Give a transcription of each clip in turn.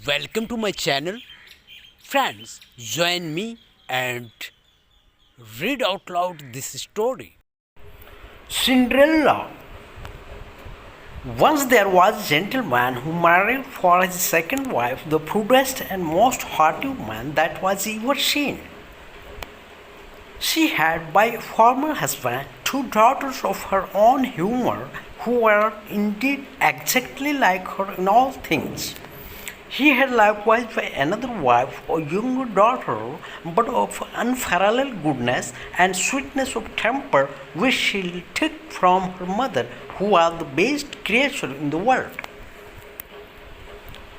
Welcome to my channel. Friends, join me and read out loud this story. Cinderella. Once there was a gentleman who married for his second wife the prudest and most haughty woman that was ever seen. She had by a former husband two daughters of her own humor who were indeed exactly like her in all things. He had likewise by another wife a younger daughter, but of unparalleled goodness and sweetness of temper, which she took from her mother, who was the best creature in the world.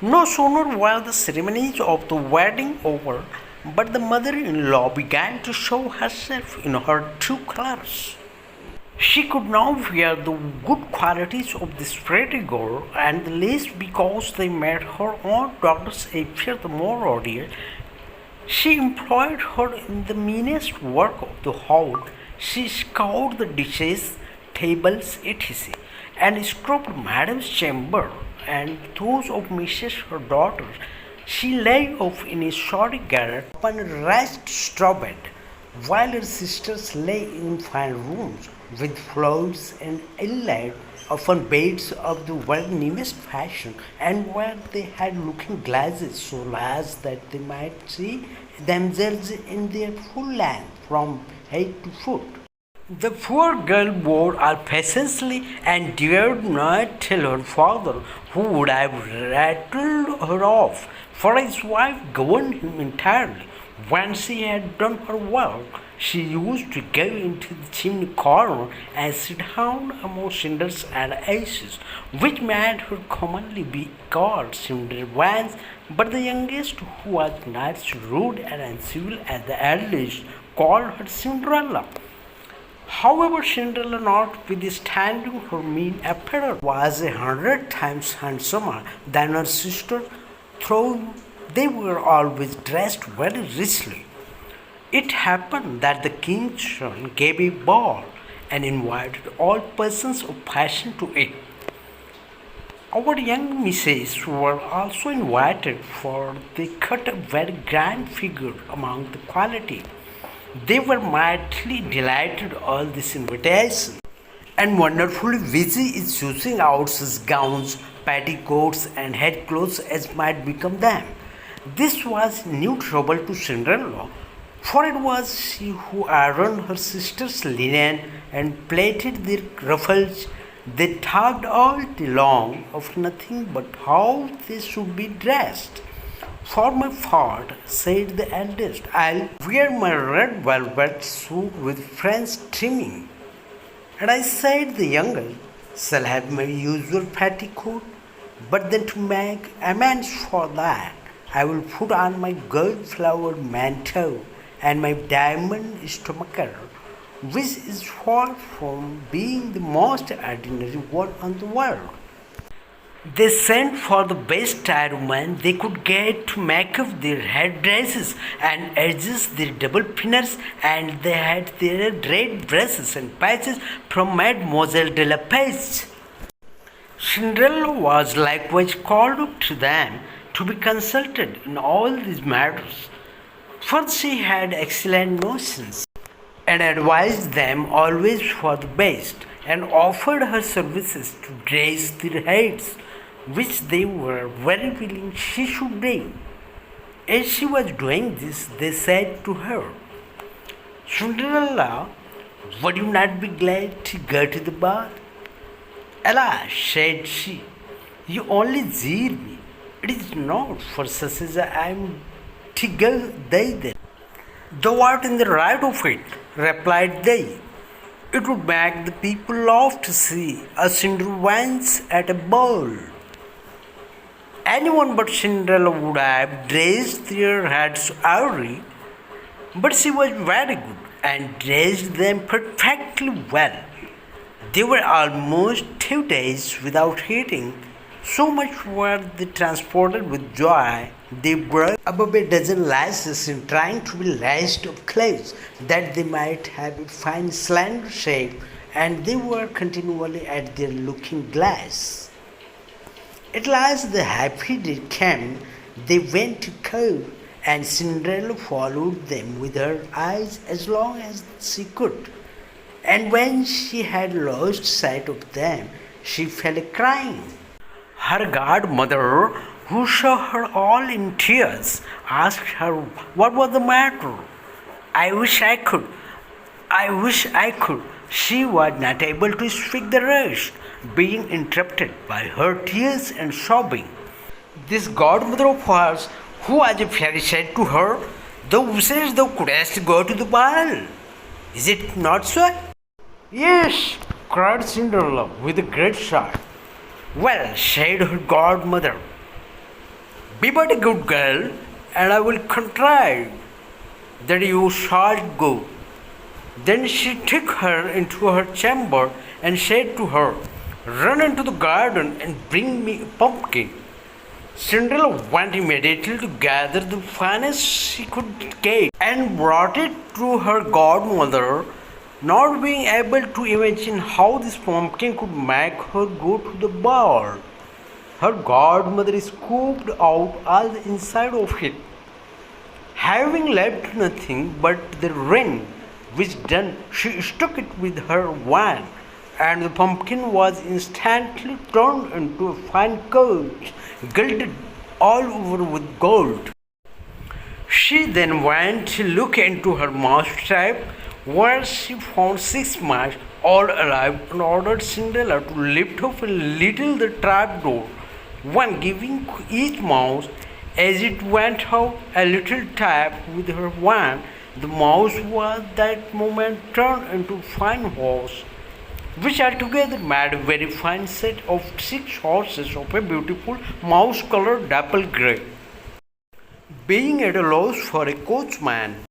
No sooner were the ceremonies of the wedding over, but the mother-in-law began to show herself in her true colors. She could now wear the good qualities of this pretty girl, and the less because they made her own daughters appear the more odious. She employed her in the meanest work of the house. She scoured the dishes, tables, etc., and scrubbed Madam's chamber and those of Mrs. her daughters. She lay off in a shoddy garret upon a raised straw bed, while her sisters lay in fine rooms with floors and inlaid upon beds of the very newest fashion, and where they had looking glasses so large that they might see themselves in their full length from head to foot. The poor girl bore all patiently and dared not tell her father, who would have rattled her off, for his wife governed him entirely. When she had done her work, she used to go into the chimney corner and sit down among cinders and ashes, which made her commonly be called Cinderella. But the youngest, who was not so rude and uncivil as the eldest, called her Cinderella. However, Cinderella, notwithstanding her mean appearance, was 100 times handsomer than her sister, though they were always dressed very richly. It happened that the king's son gave a ball and invited all persons of fashion to it. Our young misses were also invited, for they cut a very grand figure among the quality. They were mightily delighted all this invitation, and wonderfully busy in choosing out such gowns, petticoats, and head clothes as might become them. This was new trouble to Cinderella, for it was she who ironed her sisters' linen and plaited their ruffles. They talked all day long of nothing but how they should be dressed. For my part, said the eldest, I'll wear my red velvet suit with French trimming. And I said, the youngest, shall have my usual petticoat, but then to make amends for that, I will put on my gold-flowered mantle and my diamond stomacher, which is far from being the most ordinary one in the world. They sent for the best tirewomen they could get to make up their headdresses and adjust their double pinners, and they had their red dresses and patches from Mademoiselle de la Pace. Cinderella was likewise called up to them to be consulted in all these matters, for she had excellent notions, and advised them always for the best, and offered her services to dress their heads, which they were very willing she should do. As she was doing this, they said to her, Cinderella, would you not be glad to go to the ball? Alas, said she, you only jeer me. It is not for such as I am to go thither. Thou art in the right of it, replied they. It would make the people laugh to see a Cinderella at a ball. Anyone but Cinderella would have dressed their heads awry, but she was very good and dressed them perfectly well. They were almost 2 days without eating, so much were they transported with joy. They broke above a dozen lashes in trying to be laced of clothes, that they might have a fine slender shape, and they were continually at their looking glass. At last the happy day came. They went to cove, and Cinderella followed them with her eyes as long as she could. And when she had lost sight of them, she fell a crying. Her godmother, who saw her all in tears, asked her what was the matter. I wish I could. I wish I could. She was not able to speak the rest, being interrupted by her tears and sobbing. This godmother of hers, who as a fairy said to her, thou wishes thou couldst go to the ball. Is it not so? Yes, cried Cinderella with a great sigh. Well, said her godmother, be but a good girl, and I will contrive that you shall go. Then she took her into her chamber and said to her, run into the garden and bring me a pumpkin. Cinderella went immediately to gather the finest she could get and brought it to her godmother, not being able to imagine how this pumpkin could make her go to the ball. Her godmother scooped out all the inside of it, having left nothing but the rind, which done, she struck it with her wand, and the pumpkin was instantly turned into a fine coach, gilded all over with gold. She then went to look into her mouse trap, where she found 6 mice all alive, and ordered Cinderella to lift up a little the trap door, one giving each mouse as it went out a little tap with her wand. The mouse was that moment turned into a fine horse, which altogether made a very fine set of 6 horses of a beautiful mouse-colored dapple grey. Being at a loss for a coachman,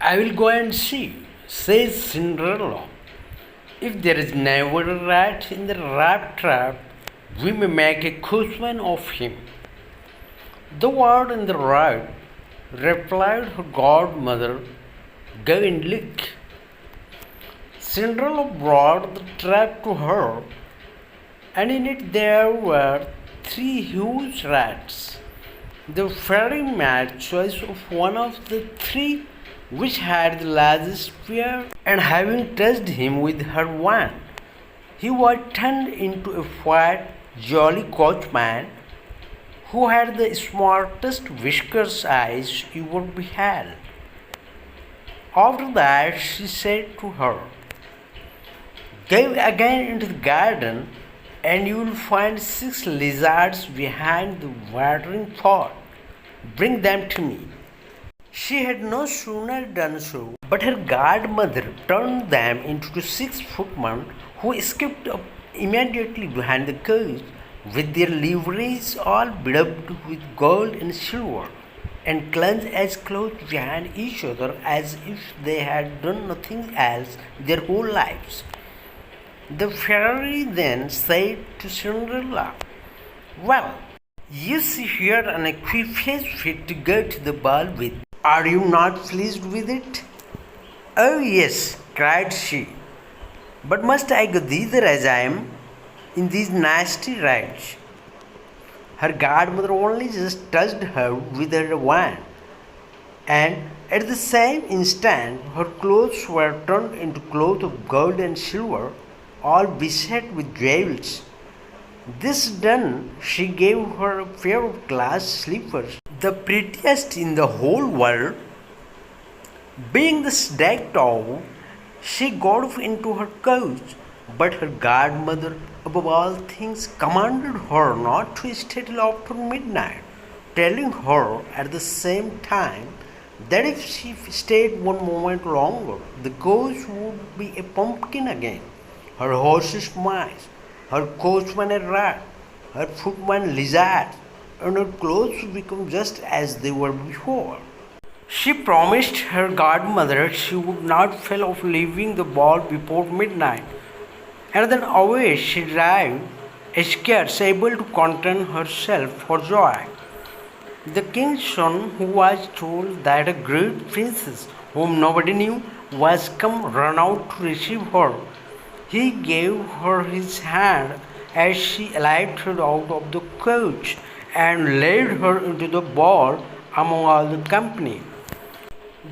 I will go and see, says Cinderella. If there is never a rat in the rat trap, we may make a coachman of him. Thou art in the right, replied her godmother. Go and look. Cinderella brought the trap to her, and in it there were 3 huge rats. The fairy made choice of one of the 3 which had the largest spear, and having touched him with her wand, he was turned into a fat, jolly coachman who had the smartest whiskers eyes ever beheld. After that she said to her, go again into the garden, and you will find 6 lizards behind the watering pot. Bring them to me. She had no sooner done so, but her godmother turned them into 6 footmen who escaped up immediately behind the coach, with their liveries all bedaubed with gold and silver, and clung as close behind each other as if they had done nothing else their whole lives. The fairy then said to Cinderella, well, you see here an equipage fit to go to the ball with. Are you not pleased with it? Oh yes, cried she. But must I go thither as I am, in these nasty rags? Her godmother only just touched her with her wand, and at the same instant her clothes were turned into cloth of gold and silver, all beset with jewels. This done, she gave her a pair of glass slippers, the prettiest in the whole world. Being thus decked out, she got off into her coach, but her godmother, above all things, commanded her not to stay till after midnight, telling her at the same time that if she stayed one moment longer, the coach would be a pumpkin again, her horses mice, her coachman a rat, her footman lizard, and her clothes would become just as they were before. She promised her godmother she would not fail of leaving the ball before midnight, and then away she ran, scarce able to contain herself for joy. The king's son, who was told that a great princess, whom nobody knew, was come, ran out to receive her. He gave her his hand as she alighted out of the coach, and led her into the ball among all the company.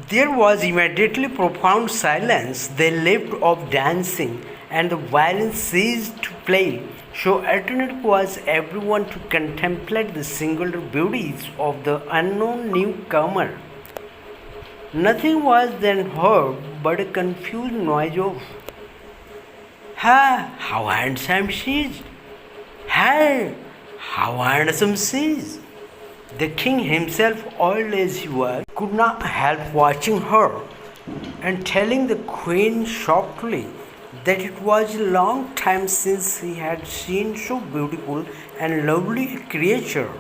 There was immediately profound silence. They left off dancing, and the violin ceased to play. So attentive was everyone to contemplate the singular beauties of the unknown newcomer. Nothing was then heard but a confused noise of, "Ha! How handsome she is! Hey! How handsome she is!" The king himself, old as he was, could not help watching her and telling the queen softly that it was a long time since he had seen so beautiful and lovely a creature.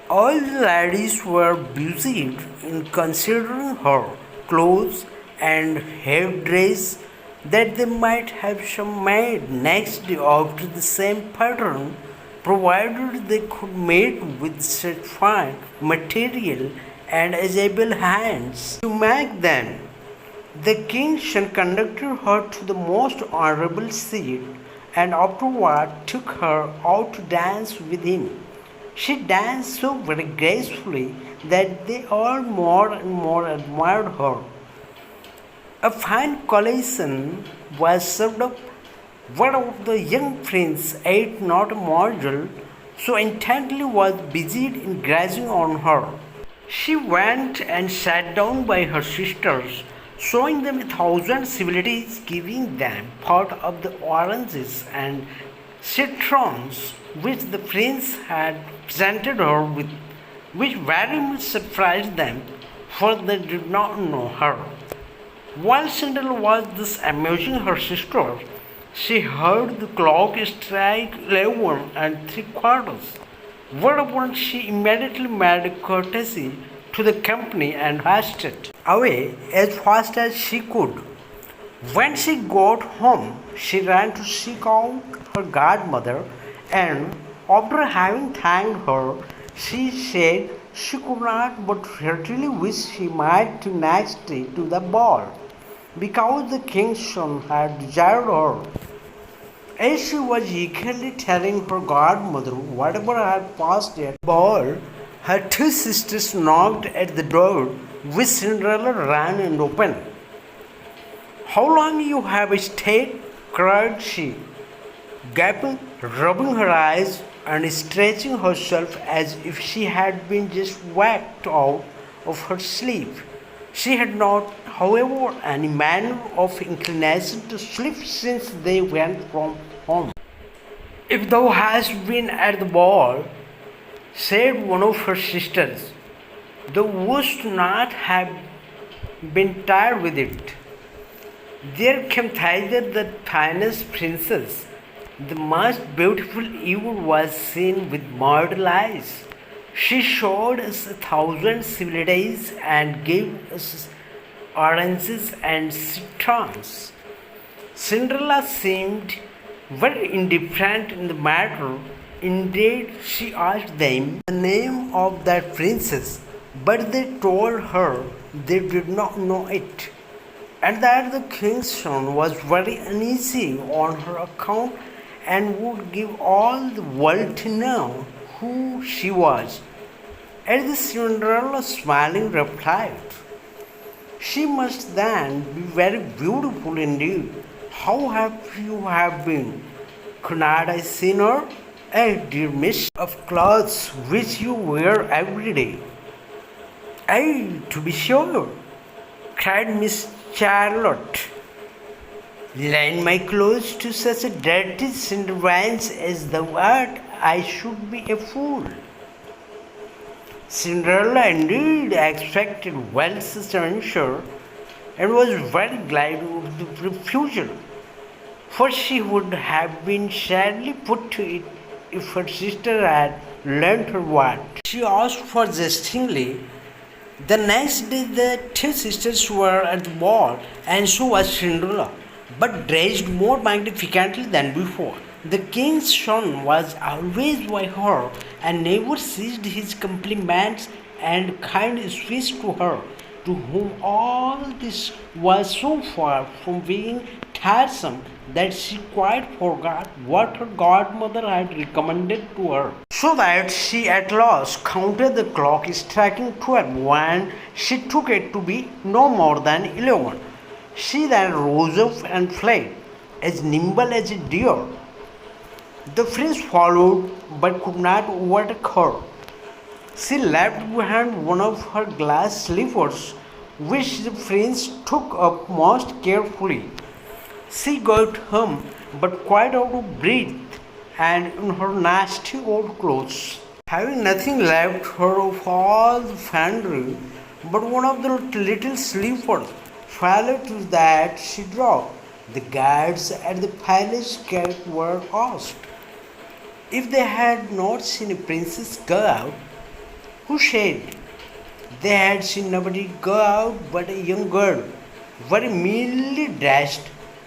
All the ladies were busied in considering her clothes and hairdress that they might have some made next day after the same pattern, provided they could make with such fine material and as able hands to make them. The king's son conducted her to the most honorable seat and afterward took her out to dance with him. She danced so very gracefully that they all more and more admired her. A fine collation was served up. One of the young prince ate not a morsel, so intently was busied in gazing on her. She went and sat down by her sisters, showing them 1,000 civilities, giving them part of the oranges and citrons which the prince had presented her with, which very much surprised them, for they did not know her. While Cinderella was thus amusing her sisters, she heard the clock strike 11 and 3/4, whereupon she immediately made a courtesy to the company and hastened away as fast as she could. When she got home, she ran to seek out her godmother, and after having thanked her, she said she could not but heartily wish she might to next day to the ball, because the king's son had desired her. As she was eagerly telling her godmother whatever had passed at the ball, her two sisters knocked at the door, which Cinderella ran and opened. "How long you have stayed?" cried she, gaping, rubbing her eyes, and stretching herself as if she had been just waked out of her sleep. She had not, however, any manner of inclination to sleep since they went from home. "If thou hast been at the ball," said one of her sisters, "thou wouldst not have been tired with it." There came thither the finest princess. The most beautiful Eve was seen with mortal eyes. She showed us 1,000 civilities and gave us oranges and citrons. Cinderella seemed very indifferent in the matter. Indeed, she asked them the name of that princess, but they told her they did not know it, and that the king's son was very uneasy on her account and would give all the world to know who she was. At this, Cinderella, smiling, replied, "She must then be very beautiful indeed. How happy you have been! Could not I see her? A dear miss of clothes which you wear every day." "Ay, to be sure," cried Miss Charlotte. "Lend my clothes to such a dirty cinderwench as thou art, I should be a fool." Cinderella indeed expected well such an answer, and was very glad of the refusal, for she would have been sadly put to it if her sister had lent her what she asked for jestingly. The next day the two sisters were at the ball, and so was Cinderella, but dressed more magnificently than before. The king's son was always by her, and never ceased his compliments and kind speech to her, to whom all this was so far from being tiresome that she quite forgot what her godmother had recommended to her. so that she at last counted the clock striking 12 when she took it to be no more than 11. She then rose up and fled, as nimble as a deer. The prince followed but could not overtake her. She left behind one of her glass slippers, which the prince took up most carefully. She got home, but quite out of breath and in her nasty old clothes, having nothing left her of all the finery but one of the little slippers. Failure to that she dropped. The guards at the palace gate were asked if they had not seen a princess go out, who said they had seen nobody go out but a young girl, very meanly dressed,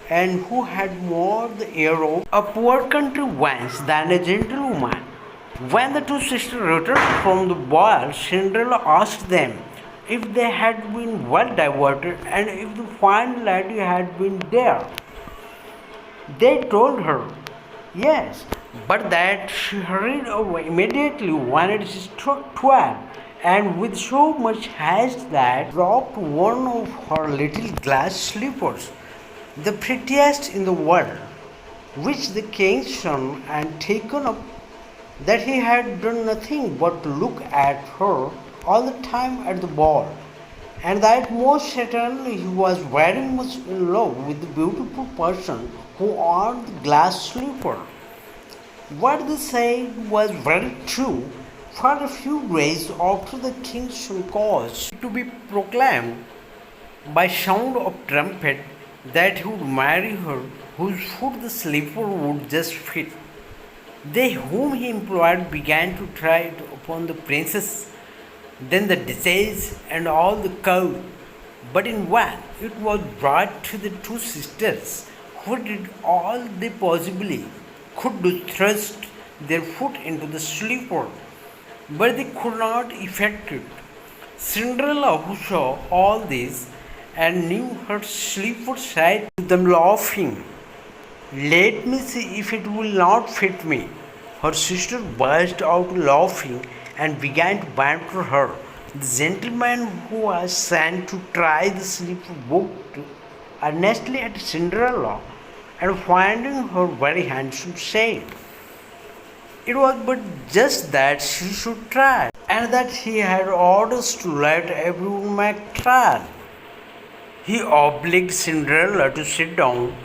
and who had more the air of a poor country wench than a gentlewoman. When the two sisters returned from the ball, Cinderella asked them if they had been well diverted and if the fine lady had been there. They told her yes, but that she hurried away immediately when it struck 12, and with so much haste that dropped one of her little glass slippers, the prettiest in the world, which the king's son had taken up, that he had done nothing but look at her all the time at the ball, and that most certainly he was very much in love with the beautiful person who wore the glass slipper. What they said was very true, for a few days after the king's son caused to be proclaimed by sound of trumpet that he would marry her, whose foot the slipper would just fit. They whom he employed began to try it upon the princess, then the disease and all the court, but in vain. It was brought to the two sisters, who did all they possibly could to thrust their foot into the slipper, but they could not effect it. Cinderella, who saw all this and knew her slipper, said to them laughing, "Let me see if it will not fit me." Her sister burst out laughing and began to banter her. The gentleman who was sent to try the slipper looked earnestly at Cinderella, and finding her very handsome, said it was but just that she should try, and that he had orders to let everyone make trial. He obliged Cinderella to sit down,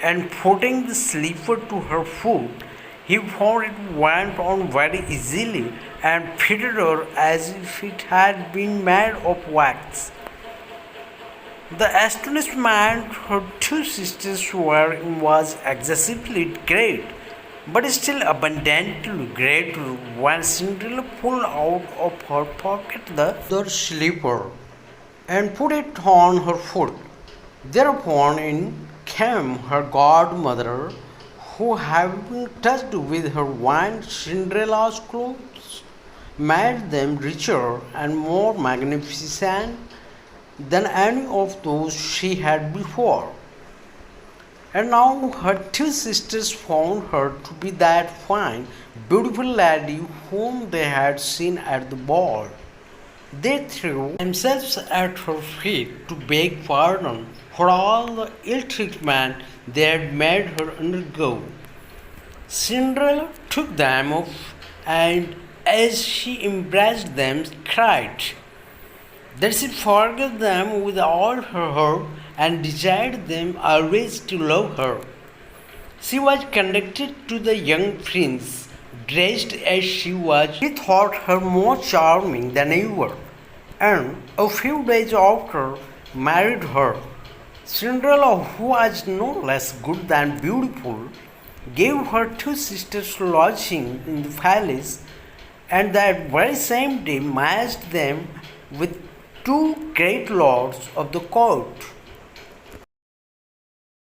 and putting the slipper to her foot, he found it went on very easily and fitted her as if it had been made of wax. The astonishment her two sisters were in was excessively great, but still abundantly greater when Cinderella pulled out of her pocket the other slipper and put it on her foot. Thereupon in came her godmother, who, having touched with her wand Cinderella's clothes, made them richer and more magnificent than any of those she had before. And now her two sisters found her to be that fine, beautiful lady whom they had seen at the ball. They threw themselves at her feet to beg pardon for all the ill treatment they had made her undergo. Cinderella took them up, and as she embraced them, cried that she forgave them with all her heart and desired them always to love her. She was conducted to the young prince, dressed as she was. He thought her more charming than ever, and a few days after married her. Cinderella, who was no less good than beautiful, gave her two sisters lodging in the palace, and that very same day matched them with two great lords of the court.